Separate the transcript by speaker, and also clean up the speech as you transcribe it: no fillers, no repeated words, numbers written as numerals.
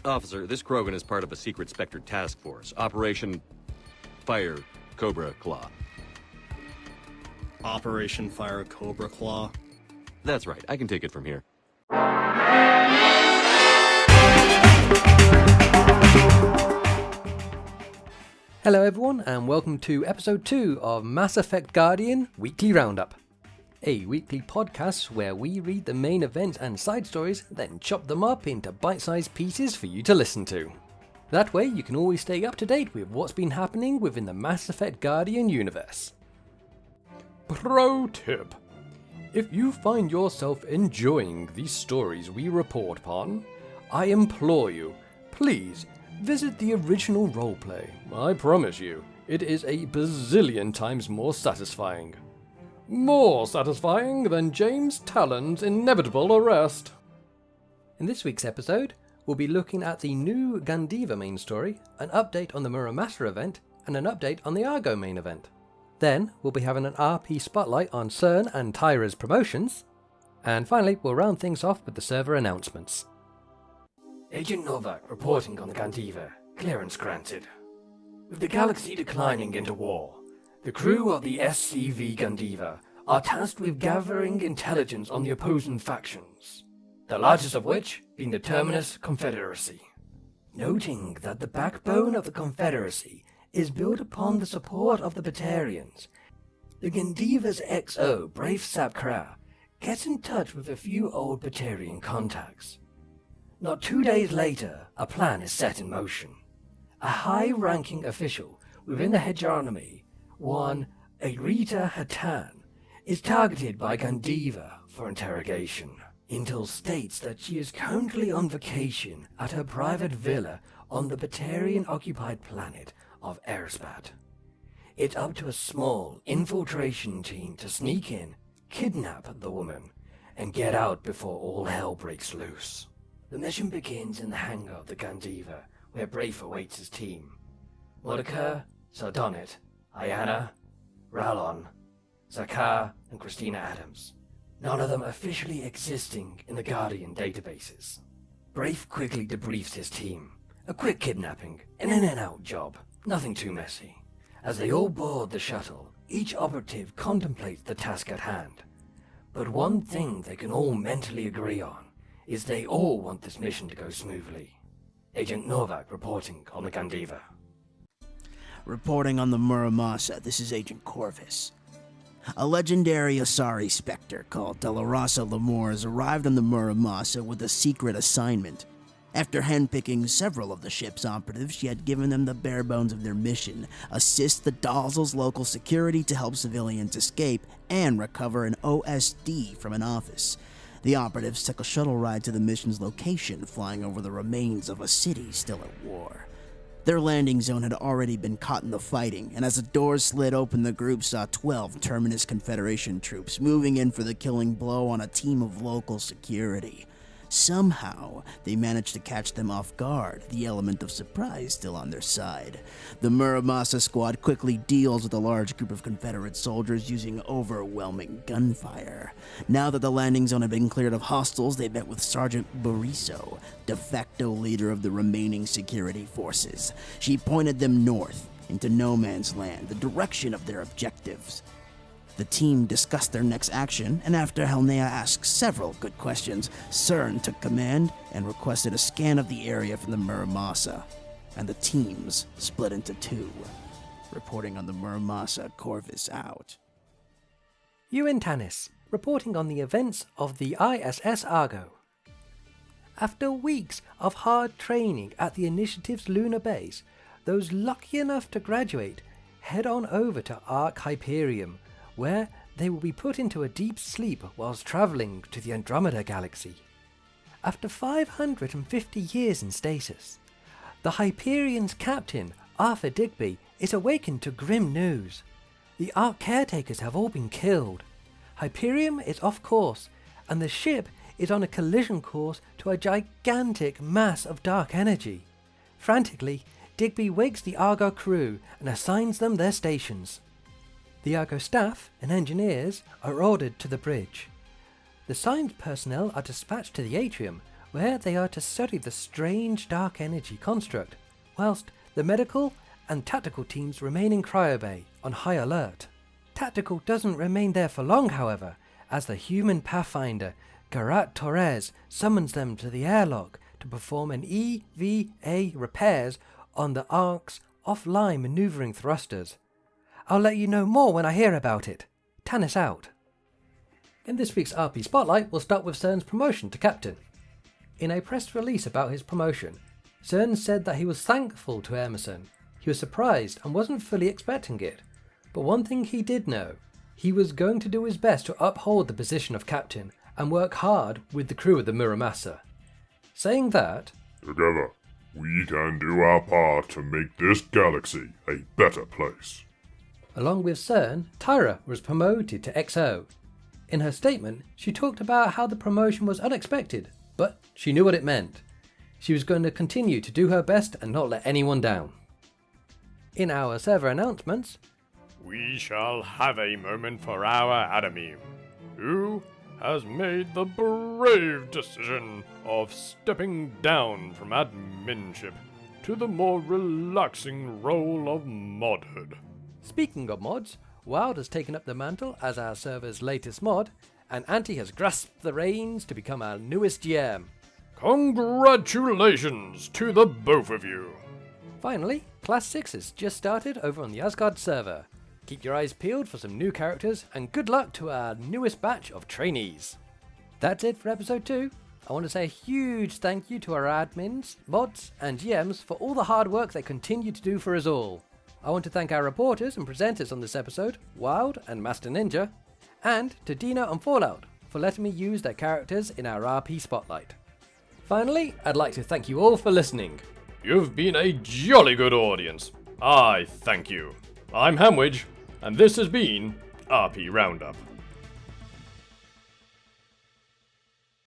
Speaker 1: Officer, this Krogan is part of a secret Spectre task force. Operation Fire Cobra Claw.
Speaker 2: Operation Fire Cobra Claw?
Speaker 1: That's right. I can take it from here.
Speaker 3: Hello everyone, and welcome to episode 2 of Mass Effect Guardian Weekly Roundup. A weekly podcast where we read the main events and side stories, then chop them up into bite-sized pieces for you to listen to. That way you can always stay up to date with what's been happening within the Mass Effect Guardian universe. Pro tip: if you find yourself enjoying these stories we report upon, I implore you, please visit the original roleplay. I promise you, it is a bazillion times more satisfying. More satisfying than James Talon's inevitable arrest. In this week's episode, we'll be looking at the new Gandiva main story, an update on the Muramasa event, and an update on the Argo main event. Then, we'll be having an RP spotlight on CERN and Tyra's promotions. And finally, we'll round things off with the server announcements. Agent Novak reporting on the Gandiva. Clearance granted. With the galaxy declining into war, the crew of the SCV Gandiva are tasked with gathering intelligence on the opposing factions, the largest of which being the Terminus Confederacy. Noting that the backbone of the Confederacy is built upon the support of the Batarians, the Gandiva's XO, Brave Sapkra, gets in touch with a few old Batarian contacts. Not 2 days later, a plan is set in motion. A high-ranking official within the hegemony, one Arita Hatan, is targeted by Gandiva for interrogation. Intel states that she is currently on vacation at her private villa on the Batarian-occupied planet of Erisbat. It's up to a small infiltration team to sneak in, kidnap the woman, and get out before all hell breaks loose. The mission begins in the hangar of the Gandiva, where Brafe awaits his team. Mordecai, Sardonnet, Ayana, Rallon, Zakar, and Christina Adams. None of them officially existing in the Guardian databases. Brafe quickly debriefs his team. A quick kidnapping, an in-and-out job, nothing too messy. As they all board the shuttle, each operative contemplates the task at hand. But one thing they can all mentally agree on is they all want this mission to go smoothly. Agent Novak reporting on the Gandiva.
Speaker 4: Reporting on the Muramasa, this is Agent Corvus. A legendary Asari Spectre called Delarasa Lemurs arrived on the Muramasa with a secret assignment. After handpicking several of the ship's operatives, she had given them the bare bones of their mission: assist the Dazal's local security to help civilians escape and recover an OSD from an office. The operatives took a shuttle ride to the mission's location, flying over the remains of a city still at war. Their landing zone had already been caught in the fighting, and as the doors slid open, the group saw 12 Terminus Confederation troops moving in for the killing blow on a team of local security. Somehow, they managed to catch them off guard, the element of surprise still on their side. The Muramasa squad quickly deals with a large group of Confederate soldiers using overwhelming gunfire. Now that the landing zone had been cleared of hostiles, they met with Sergeant Buriso, de facto leader of the remaining security forces. She pointed them north, into no man's land, the direction of their objectives. The team discussed their next action, and after Helnea asked several good questions, CERN took command and requested a scan of the area from the Muramasa, and the teams split into two. Reporting on the Muramasa, Corvus out.
Speaker 3: Ewan Tanis, reporting on the events of the ISS Argo. After weeks of hard training at the Initiative's lunar base, those lucky enough to graduate head on over to Ark Hyperium, where they will be put into a deep sleep whilst travelling to the Andromeda Galaxy. After 550 years in stasis, the Hyperion's captain, Arthur Digby, is awakened to grim news. The Ark caretakers have all been killed. Hyperium is off course, and the ship is on a collision course to a gigantic mass of dark energy. Frantically, Digby wakes the Argo crew and assigns them their stations. The Argo staff and engineers are ordered to the bridge. The science personnel are dispatched to the atrium, where they are to study the strange dark energy construct, whilst the medical and tactical teams remain in Cryobay on high alert. Tactical doesn't remain there for long, however, as the human pathfinder Garat Torres summons them to the airlock to perform an EVA repairs on the Ark's offline maneuvering thrusters. I'll let you know more when I hear about it. Tannis out. In this week's RP Spotlight, we'll start with CERN's promotion to Captain. In a press release about his promotion, CERN said that he was thankful to Emerson. He was surprised and wasn't fully expecting it. But one thing he did know, he was going to do his best to uphold the position of Captain and work hard with the crew of the Muramasa. Saying that,
Speaker 5: "Together, we can do our part to make this galaxy a better place."
Speaker 3: along with CERN, Tyra was promoted to XO. In her statement, she talked about how the promotion was unexpected, but she knew what it meant. She was going to continue to do her best and not let anyone down. In our server announcements,
Speaker 6: we shall have a moment for our Adamim, who has made the brave decision of stepping down from adminship to the more relaxing role of modhood.
Speaker 3: Speaking of mods, Wild has taken up the mantle as our server's latest mod, and Anti has grasped the reins to become our newest GM.
Speaker 6: Congratulations to the both of you.
Speaker 3: Finally, Class 6 has just started over on the Asgard server. Keep your eyes peeled for some new characters, and good luck to our newest batch of trainees. That's it for episode 2. I want to say a huge thank you to our admins, mods, and GMs for all the hard work they continue to do for us all. I want to thank our reporters and presenters on this episode, Wild and Master Ninja, and to Dino and Fallout for letting me use their characters in our RP Spotlight. Finally, I'd like to thank you all for listening.
Speaker 6: You've been a jolly good audience. I thank you. I'm Hamwich, and this has been RP Roundup.